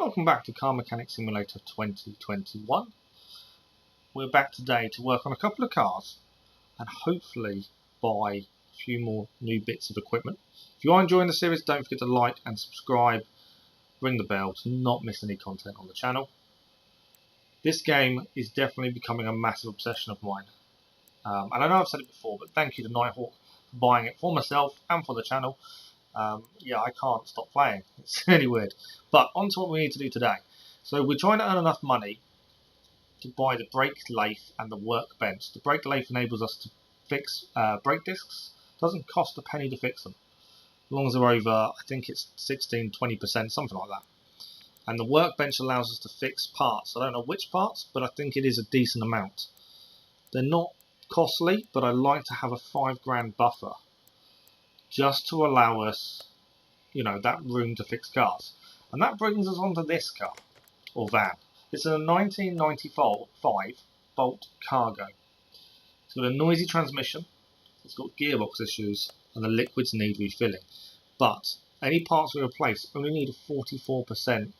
Welcome back to Car Mechanic Simulator 2021. We're back today to work on a couple of cars and hopefully buy a few more new bits of equipment. If you are enjoying the series, don't forget to like and subscribe, ring the bell to not miss any content on the channel. This game is definitely becoming a massive obsession of mine. And I know I've said it before, but thank you to Nighthawk for buying it for myself and for the channel. Yeah, I can't stop playing. It's really weird. But on to what we need to do today. So we're trying to earn enough money to buy the Brake Lathe and the Workbench. The Brake Lathe enables us to fix brake discs. Doesn't cost a penny to fix them. As long as they're over, I think it's 16-20%, something like that. And the Workbench allows us to fix parts. I don't know which parts, but I think it is a decent amount. They're not costly, but I like to have a £5 buffer, just to allow us, you know, that room to fix cars. And that brings us on to this car, or van. It's a 1995 Bolt Cargo. It's got a noisy transmission, it's got gearbox issues, and the liquids need refilling. But any parts we replace only need a 44%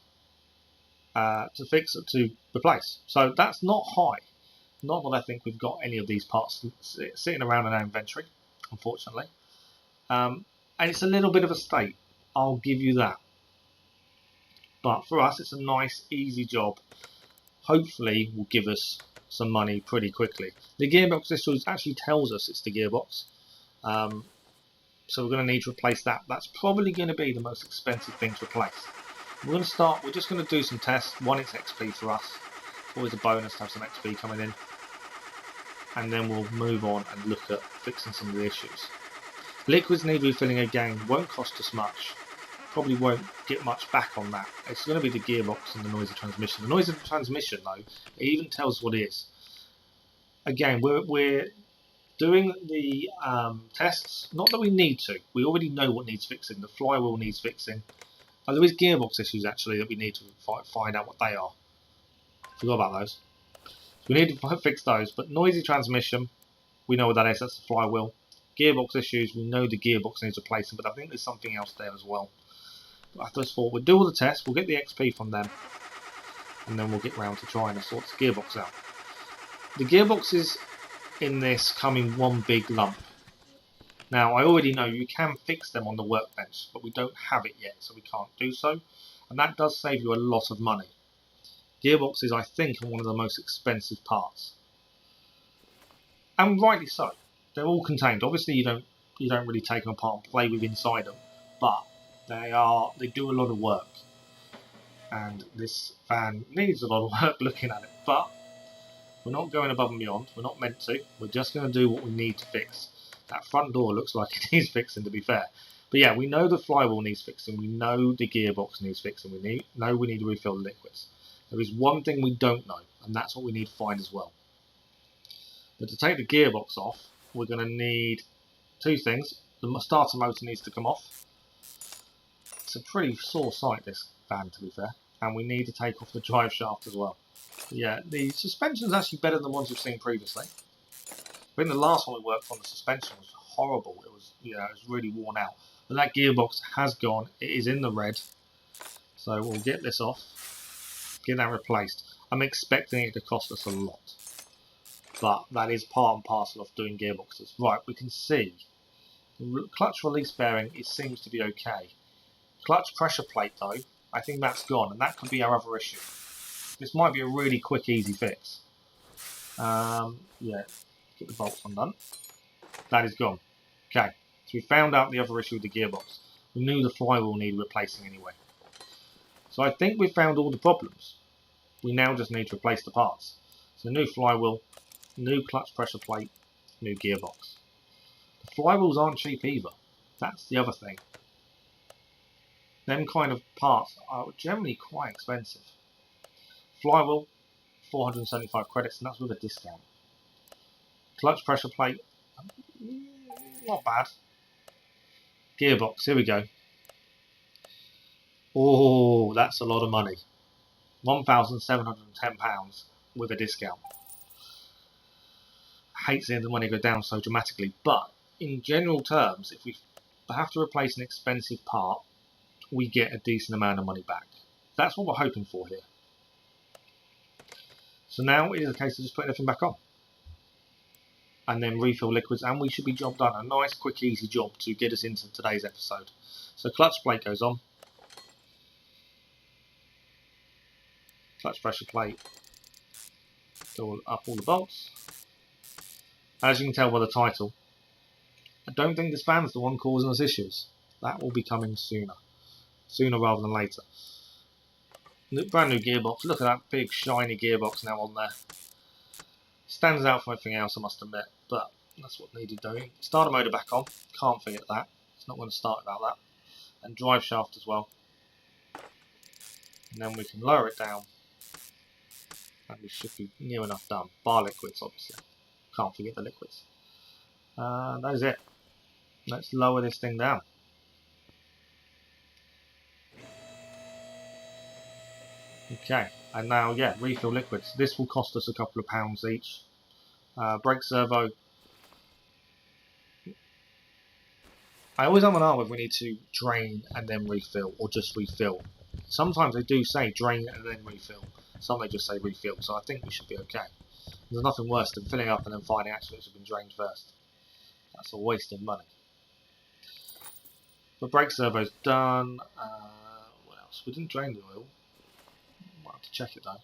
to replace. So that's not high. Not that I think we've got any of these parts sitting around in our inventory, unfortunately. And it's a little bit of a state, I'll give you that. But for us, it's a nice, easy job. Hopefully, will give us some money pretty quickly. The gearbox issue actually tells us it's the gearbox. So we're going to need to replace that. That's probably going to be the most expensive thing to replace. We're just going to do some tests. One, it's XP for us. It's always a bonus to have some XP coming in. And then we'll move on and look at fixing some of the issues. Liquids need refilling again, won't cost us much. Probably won't get much back on that. It's going to be the gearbox and the noisy transmission. The noisy transmission, though, it even tells us what it is. Again, we're doing the tests, not that we need to. We already know what needs fixing. The flywheel needs fixing. There is gearbox issues, actually, that we need to find out what they are. Forgot about those. So we need to fix those, but noisy transmission, we know what that is. That's the flywheel. Gearbox issues, we know the gearbox needs replacing, but I think there's something else there as well. After this thought, we'll do all the tests, we'll get the XP from them, and then we'll get round to trying to sort the gearbox out. The gearboxes in this come in one big lump. Now, I already know you can fix them on the workbench, but we don't have it yet, so we can't do so, and that does save you a lot of money. Gearboxes, I think, are one of the most expensive parts, and rightly so. They're all contained. Obviously, you don't really take them apart and play with inside them, but they do a lot of work, and this van needs a lot of work looking at it. But we're not going above and beyond. We're not meant to. We're just going to do what we need to fix. That front door looks like it needs fixing, to be fair. But yeah, we know the flywheel needs fixing. We know the gearbox needs fixing. We know we need to refill the liquids. There is one thing we don't know, and that's what we need to find as well. But to take the gearbox off, we're going to need two things. The starter motor needs to come off. It's a pretty sore sight, this van, to be fair. And we need to take off the drive shaft as well. But yeah, the suspension is actually better than the ones we've seen previously. I think the last one we worked on, the suspension was horrible. It was, it was really worn out. But that gearbox has gone. It is in the red. So we'll get this off, get that replaced. I'm expecting it to cost us a lot. But that is part and parcel of doing gearboxes. Right, we can see the clutch release bearing, it seems to be okay. Clutch pressure plate, though, I think that's gone, and that could be our other issue. This might be a really quick, easy fix. Yeah, get the bolts undone. That is gone. Okay, so we found out the other issue with the gearbox. We knew the flywheel needed replacing anyway. So I think we found all the problems. We now just need to replace the parts. So new flywheel, new clutch pressure plate, new gearbox. The flywheels aren't cheap either. That's the other thing. Them kind of parts are generally quite expensive. Flywheel, 475 credits, and that's with a discount. Clutch pressure plate, not bad. Gearbox, here we go. Oh, that's a lot of money. £1,710 with a discount. I hate seeing the money go down so dramatically, but in general terms, if we have to replace an expensive part, we get a decent amount of money back. That's what we're hoping for here. So now it is a case of just putting everything back on. And then refill liquids, and we should be job done. A nice, quick, easy job to get us into today's episode. So clutch plate goes on. Clutch pressure plate. Fill up all the bolts. As you can tell by the title, I don't think this fan's the one causing us issues. That will be coming sooner. Sooner rather than later. Brand new gearbox. Look at that big shiny gearbox now on there. Stands out from everything else, I must admit, but that's what needed doing. Starter motor back on. Can't forget that. It's not going to start without that. And drive shaft as well. And then we can lower it down. And we should be near enough done. Bar liquids, obviously. Can't forget the liquids. That is it. Let's lower this thing down. Okay, and now, yeah, refill liquids. This will cost us a couple of pounds each. Brake servo. I always have an art if we need to drain and then refill, or just refill. Sometimes they do say drain and then refill. Some they just say refill, so I think we should be okay. There's nothing worse than filling up and then finding actually it's been drained first. That's a waste of money. The brake servo's done. What else? We didn't drain the oil. Might have to check it though.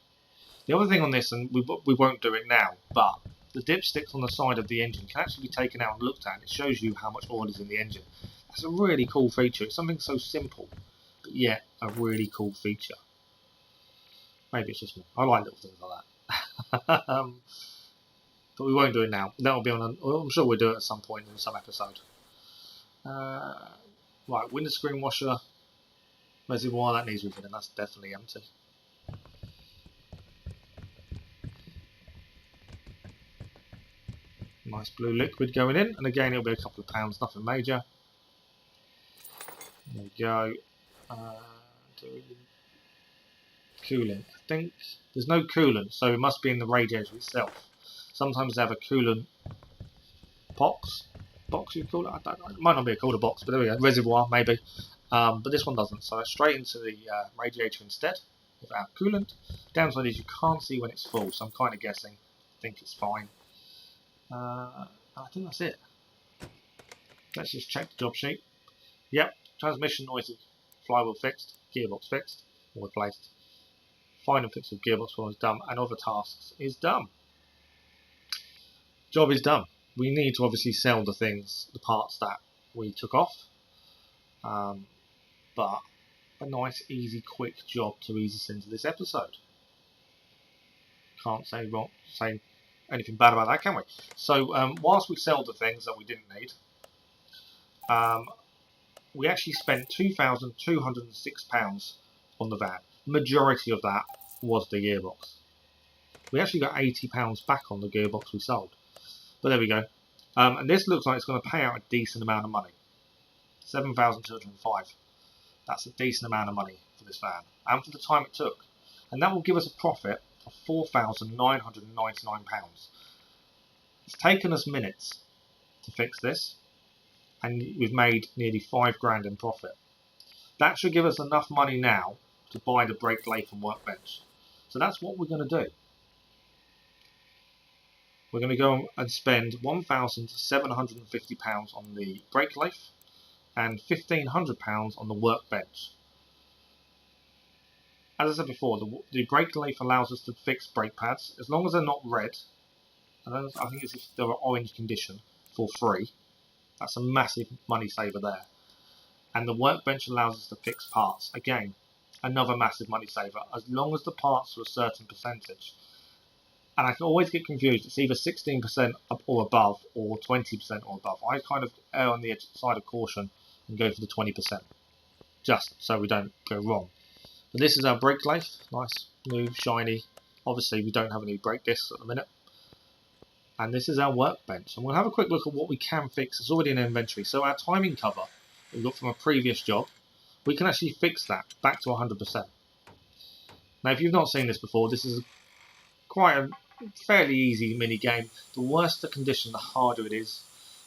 The other thing on this, and we won't do it now, but the dipsticks on the side of the engine can actually be taken out and looked at. It shows you how much oil is in the engine. That's a really cool feature. It's something so simple, but yet a really cool feature. Maybe it's just me. I like little things like that. But we won't do it now. That'll be on. I'm sure we'll do it at some point in some episode. Right, windscreen washer, reservoir, that needs refilling. That's definitely empty. Nice blue liquid going in, and again it'll be a couple of pounds, nothing major. There we go. Coolant. I think there's no coolant, so it must be in the radiator itself. Sometimes they have a coolant box you call it. It might not be called a box, but there we go. Reservoir maybe, but this one doesn't. So straight into the radiator instead without coolant. Downside is you can't see when it's full, so I'm kind of guessing. I think it's fine. I think that's it. Let's just check the job sheet. Yep, transmission noisy, flywheel fixed, gearbox fixed, or replaced. Final fix of gearbox was done, and other tasks is done. Job is done. We need to obviously sell the parts that we took off, but a nice, easy, quick job to ease us into this episode. Can't say anything bad about that, can we? So whilst we sell the things that we didn't need, we actually spent £2,206 on the van. Majority of that was the gearbox. We actually got £80 back on the gearbox we sold. But there we go. And this looks like it's going to pay out a decent amount of money. $7,205. That's a decent amount of money for this van. And for the time it took. And that will give us a profit of £4,999. It's taken us minutes to fix this. And we've made nearly £5,000 in profit. That should give us enough money now to buy the Brake Lathe and Workbench. So that's what we're going to do. We're going to go and spend £1,750 on the Brake Lathe and £1,500 on the Workbench. As I said before, the Brake Lathe allows us to fix brake pads as long as they're not red. And I think it's if they're orange condition for free. That's a massive money saver there. And the Workbench allows us to fix parts. Again, another massive money saver as long as the parts are a certain percentage. And I can always get confused. It's either 16% or above or 20% or above. I kind of err on the side of caution and go for the 20%. Just so we don't go wrong. But this is our brake lathe. Nice, new, shiny. Obviously we don't have any brake discs at the minute. And this is our workbench. And we'll have a quick look at what we can fix. It's already in inventory. So our timing cover we got from a previous job, we can actually fix that back to 100%. Now if you've not seen this before, this is quite a fairly easy mini game. The worse the condition, the harder it is.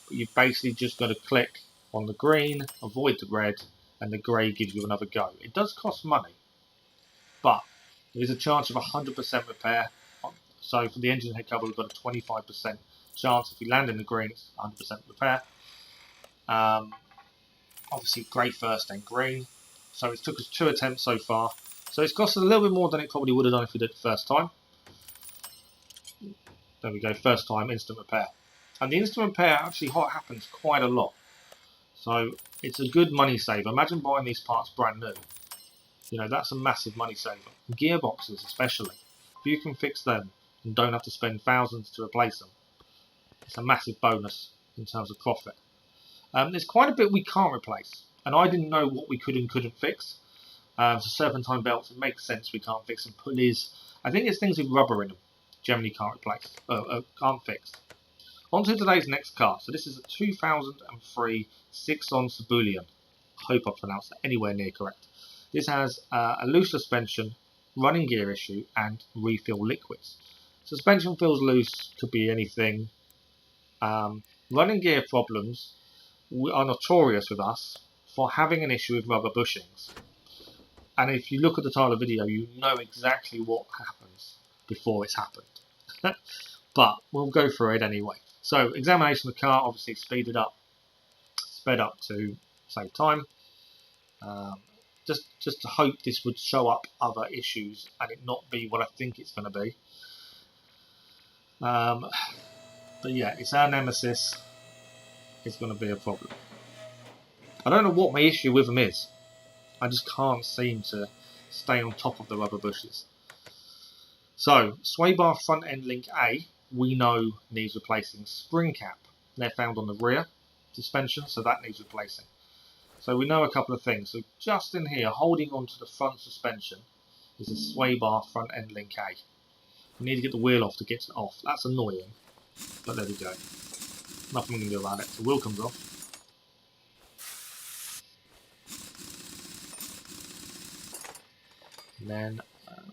But you've basically just got to click on the green, avoid the red, and the grey gives you another go. It does cost money, but there is a chance of 100% repair. So for the engine head cover, we've got a 25% chance. If we land in the green, it's 100% repair. Obviously, grey first, then green. So it took us 2 attempts so far. So it's cost us a little bit more than it probably would have done if we did it the first time. There we go, first time, instant repair. And the instant repair actually happens quite a lot. So it's a good money saver. Imagine buying these parts brand new. You know, that's a massive money saver. Gearboxes especially. If you can fix them and don't have to spend thousands to replace them, it's a massive bonus in terms of profit. There's quite a bit we can't replace. And I didn't know what we could and couldn't fix. So serpentine belts, it makes sense we can't fix them. Pulleys, I think it's things with rubber in them. Generally can't replace, can't fix. On to today's next car. So this is a 2003 Sixon Cebulian. I hope I pronounced that anywhere near correct. This has a loose suspension, running gear issue, and refill liquids. Suspension feels loose, could be anything. Running gear problems are notorious with us for having an issue with rubber bushings. And if you look at the title of the video, you know exactly what happens before it's happened. But we'll go through it anyway. So examination of the car, obviously sped up to save time. Just to hope this would show up other issues and it not be what I think it's going to be. But yeah, it's our Nemesis. It's going to be a problem. I don't know what my issue with them is. I just can't seem to stay on top of the rubber bushes. So, sway bar front end link A, we know needs replacing. Spring cap, they're found on the rear suspension, so that needs replacing. So we know a couple of things. So just in here, holding onto the front suspension, is a sway bar front end link A. We need to get the wheel off to get it off. That's annoying, but there we go. Nothing we can do about it. The wheel comes off. And then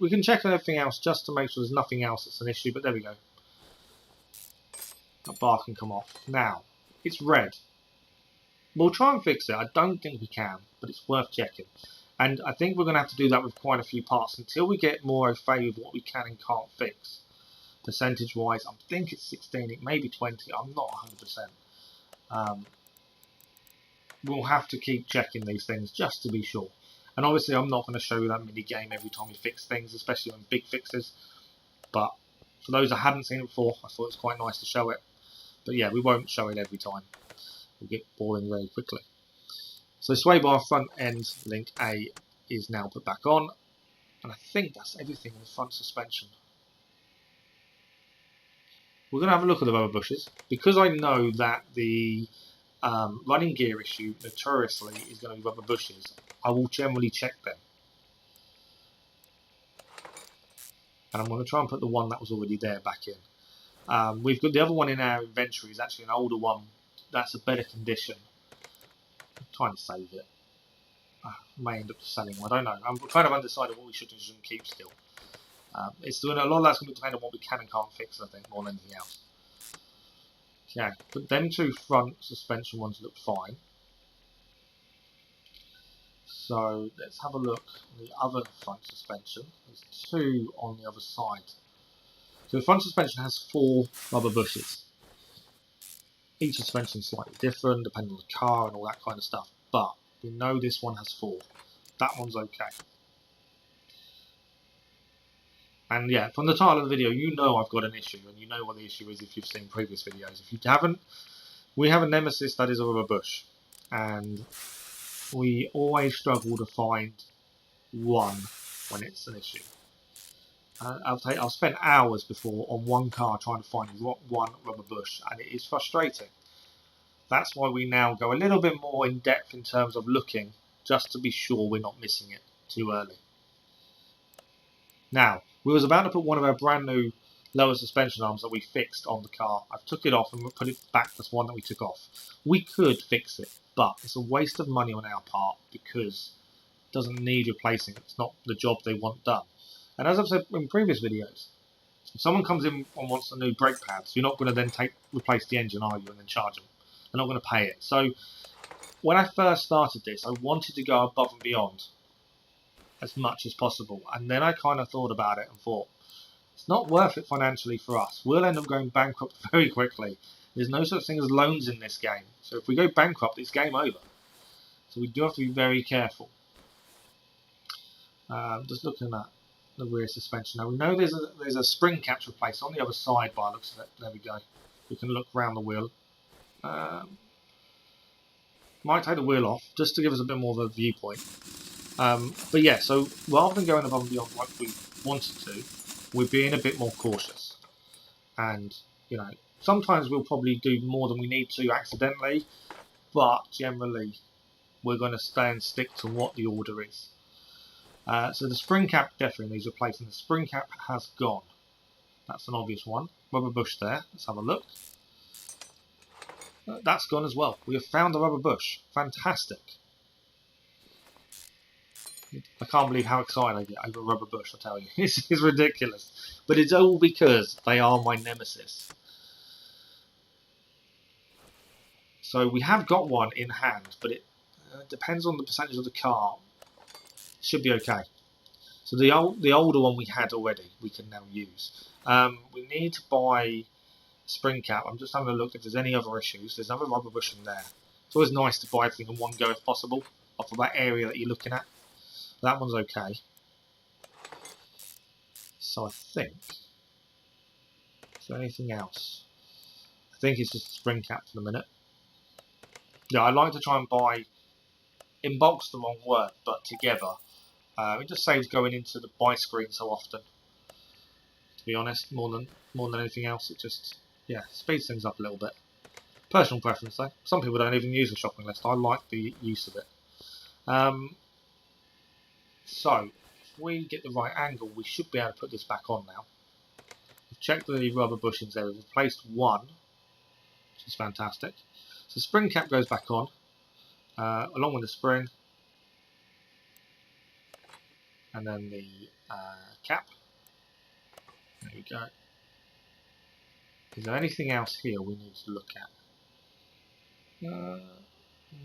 we can check on everything else just to make sure there's nothing else that's an issue, but there we go. That bar can come off. Now, it's red. We'll try and fix it. I don't think we can, but it's worth checking. And I think we're going to have to do that with quite a few parts until we get more au fait with what we can and can't fix. Percentage-wise, I think it's 16, it may be 20, I'm not 100%. We'll have to keep checking these things just to be sure. And obviously I'm not going to show you that mini game every time we fix things, especially on big fixes. But for those that hadn't seen it before, I thought it was quite nice to show it. But yeah, we won't show it every time. We'll get boring very quickly. So sway bar front end link A is now put back on. And I think that's everything in the front suspension. We're going to have a look at the rubber bushes. Because I know that the running gear issue notoriously is going to be rubber bushes, I will generally check them. And I'm going to try and put the one that was already there back in. We've got the other one in our inventory is actually an older one. That's a better condition. I'm trying to save it. I may end up selling them. I don't know. I'm kind of undecided what we should and shouldn't keep still. It's doing a lot of that's going to depend on what we can and can't fix, I think, more than anything else. Okay, but them two front suspension ones look fine. So let's have a look at the other front suspension. There's two on the other side. So the front suspension has 4 rubber bushes. Each suspension is slightly different depending on the car and all that kind of stuff. But we know this one has 4. That one's okay. And yeah, from the title of the video, you know I've got an issue, and you know what the issue is if you've seen previous videos. If you haven't, we have a Nemesis that is a rubber bush, and we always struggle to find one when it's an issue. I've spent hours before on one car trying to find one rubber bush, and it is frustrating. That's why we now go a little bit more in depth in terms of looking, just to be sure we're not missing it too early. Now, we was about to put one of our brand new lower suspension arms that we fixed on the car. I've took it off and put it back as one that we took off. We could fix it, but it's a waste of money on our part because it doesn't need replacing. It's not the job they want done. And as I've said in previous videos, if someone comes in and wants a new brake pads, you're not going to then replace the engine, are you, and then charge them. They're not going to pay it. So when I first started this, I wanted to go above and beyond as much as possible. And then I kind of thought about it and thought, it's not worth it financially for us. We'll end up going bankrupt very quickly. There's no such thing as loans in this game. So if we go bankrupt, it's game over. So we do have to be very careful. Just looking at the rear suspension. Now we know there's a spring catch replaced on the other side by the looks of it. There we go. We can look around the wheel. Might take the wheel off just to give us a bit more of a viewpoint. But yeah, so rather than going above and beyond like we wanted to, we're being a bit more cautious. And you know, sometimes we'll probably do more than we need to accidentally, but generally we're going to stay and stick to what the order is. So the spring cap definitely needs replacing. The spring cap has gone. That's an obvious one. Rubber bush there. Let's have a look. That's gone as well. We have found the rubber bush. Fantastic. I can't believe how excited I get over a rubber bush, I tell you. It's ridiculous. But it's all because they are my nemesis. So we have got one in hand, but it depends on the percentage of the car. Should be okay. So the older one we had already, we can now use. We need to buy spring cap. I'm just having a look if there's any other issues. There's another rubber bush in there. It's always nice to buy everything in one go if possible, off of that area that you're looking at. That one's okay. So I think, is there anything else? I think it's just a spring cap for the minute. Yeah, I like to try and buy, in bulk's the wrong word, but together. It just saves going into the buy screen so often. To be honest, more than anything else, it just speeds things up a little bit. Personal preference though. Some people don't even use a shopping list. I like the use of it. So if we get the right angle, we should be able to put this back on now. We've checked the rubber bushings there. We've replaced one, which is fantastic. So the spring cap goes back on, along with the spring. And then the cap. There we go. Is there anything else here we need to look at? No,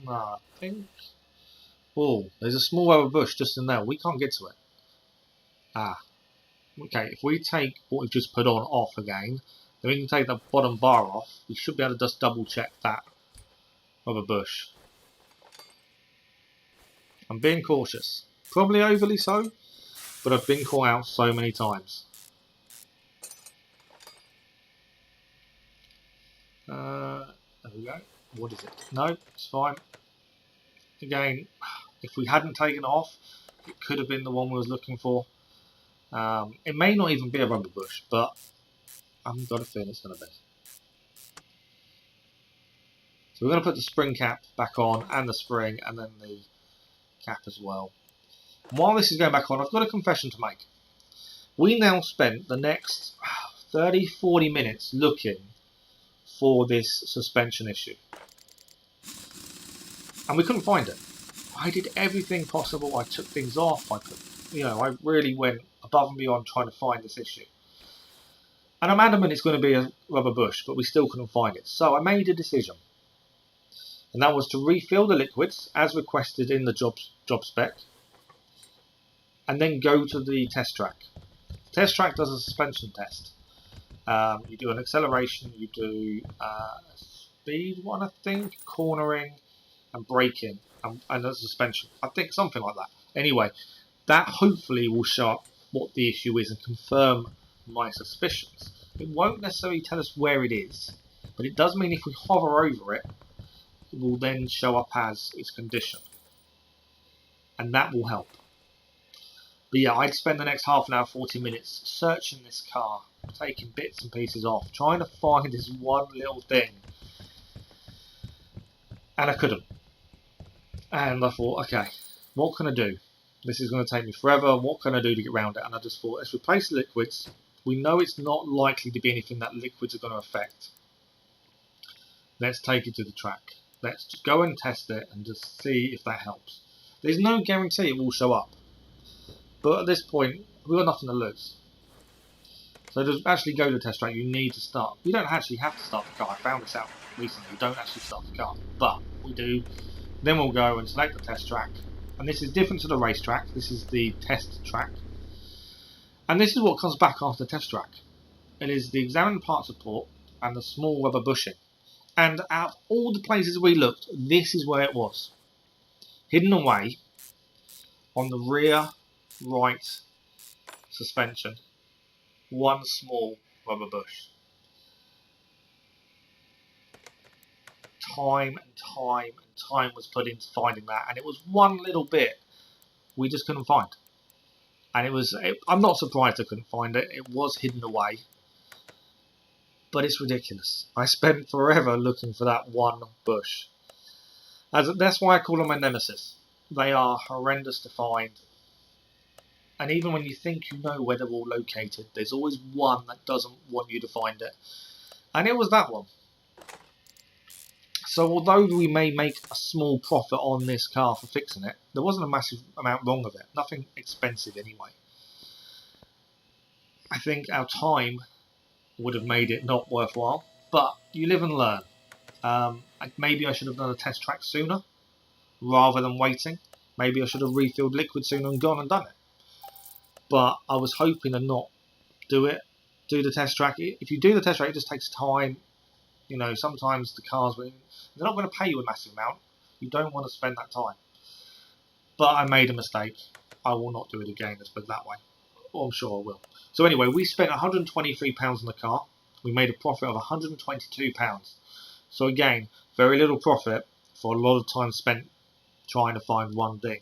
I think. Oh, there's a small rubber bush just in there. We can't get to it. Okay. If we take what we've just put on off again, then we can take the bottom bar off. We should be able to just double check that rubber bush. I'm being cautious. Probably overly so, but I've been caught out so many times. There we go. What is it? No, it's fine. Again, if we hadn't taken it off, it could have been the one we was looking for. It may not even be a rubber bush, but I've got a feeling it's going to be. So we're going to put the spring cap back on, and the spring, and then the cap as well. While this is going back on, I've got a confession to make. We now spent the next 30-40 minutes looking for this suspension issue. And we couldn't find it. I did everything possible. I took things off. I really went above and beyond trying to find this issue. And I'm adamant it's going to be a rubber bush, but we still couldn't find it. So I made a decision. And that was to refill the liquids as requested in the job spec. And then go to the test track. The test track does a suspension test. You do an acceleration, you do speed one, I think, cornering, and braking, and a suspension. I think something like that. Anyway, that hopefully will show up what the issue is and confirm my suspicions. It won't necessarily tell us where it is, but it does mean if we hover over it, it will then show up as its condition. And that will help. But yeah, I'd spend the next half an hour, 40 minutes searching this car, taking bits and pieces off, trying to find this one little thing. And I couldn't. And I thought, okay, what can I do? This is going to take me forever. What can I do to get around it? And I just thought, let's replace the liquids. We know it's not likely to be anything that liquids are going to affect. Let's take it to the track. Let's just go and test it and just see if that helps. There's no guarantee it will show up. But at this point, we've got nothing to lose. So to actually go to the test track, you need to start. You don't actually have to start the car. I found this out recently. You don't actually start the car. But we do. Then we'll go and select the test track. And this is different to the racetrack. This is the test track. And this is what comes back after the test track. It is the examined parts report and the small rubber bushing. And out of all the places we looked, this is where it was. Hidden away on the rear right suspension. One small rubber bush. Time and time was put into finding that, and it was one little bit we just couldn't find. And I'm not surprised I couldn't find it. It was hidden away, but it's ridiculous. I spent forever looking for that one bush. That's why I call them my nemesis. They are horrendous to find, and even when you think you know where they're all located, there's always one that doesn't want you to find it, and it was that one. So although we may make a small profit on this car for fixing it, there wasn't a massive amount wrong with it. Nothing expensive anyway. I think our time would have made it not worthwhile, but you live and learn. Maybe I should have done a test track sooner rather than waiting. Maybe I should have refilled liquid sooner and gone and done it. But I was hoping to not do it. Do the test track. If you do the test track, it just takes time. You know, sometimes the cars, they're not going to pay you a massive amount. You don't want to spend that time. But I made a mistake. I will not do it again, let's put it that way. Or I'm sure I will. So anyway, we spent £123 on the car. We made a profit of £122. So again, very little profit for a lot of time spent trying to find one thing.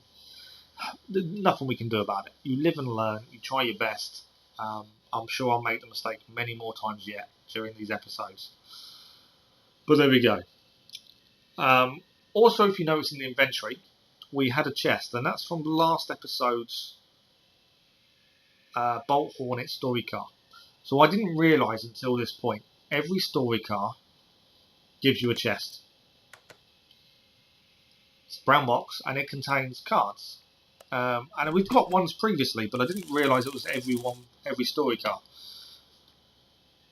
Nothing we can do about it. You live and learn. You try your best. I'm sure I'll make the mistake many more times yet during these episodes. But there we go. Also, if you notice in the inventory, we had a chest, and that's from the last episode's Bolt Hornet story car. So I didn't realise until this point, every story car gives you a chest. It's a brown box, and it contains cards. And we've got ones previously, but I didn't realise it was every story car.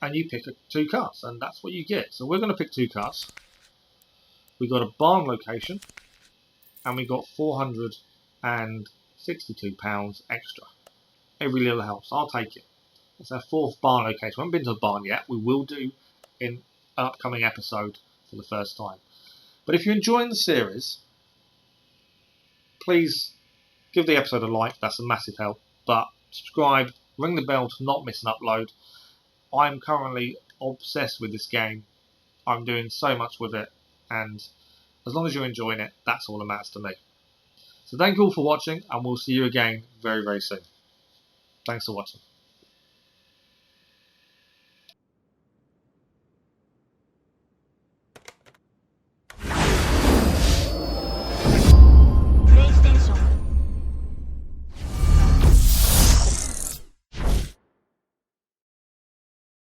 And you pick 2 cards, and that's what you get. So we're going to pick 2 cards. We got a barn location, and we got £462 extra. Every little helps. I'll take it. It's our 4th barn location. We haven't been to a barn yet. We will do in an upcoming episode for the first time. But if you're enjoying the series, please give the episode a like. That's a massive help. But subscribe, ring the bell to not miss an upload. I'm currently obsessed with this game. I'm doing so much with it, and as long as you're enjoying it, that's all that matters to me. So thank you all for watching, and we'll see you again very, very soon. Thanks for watching.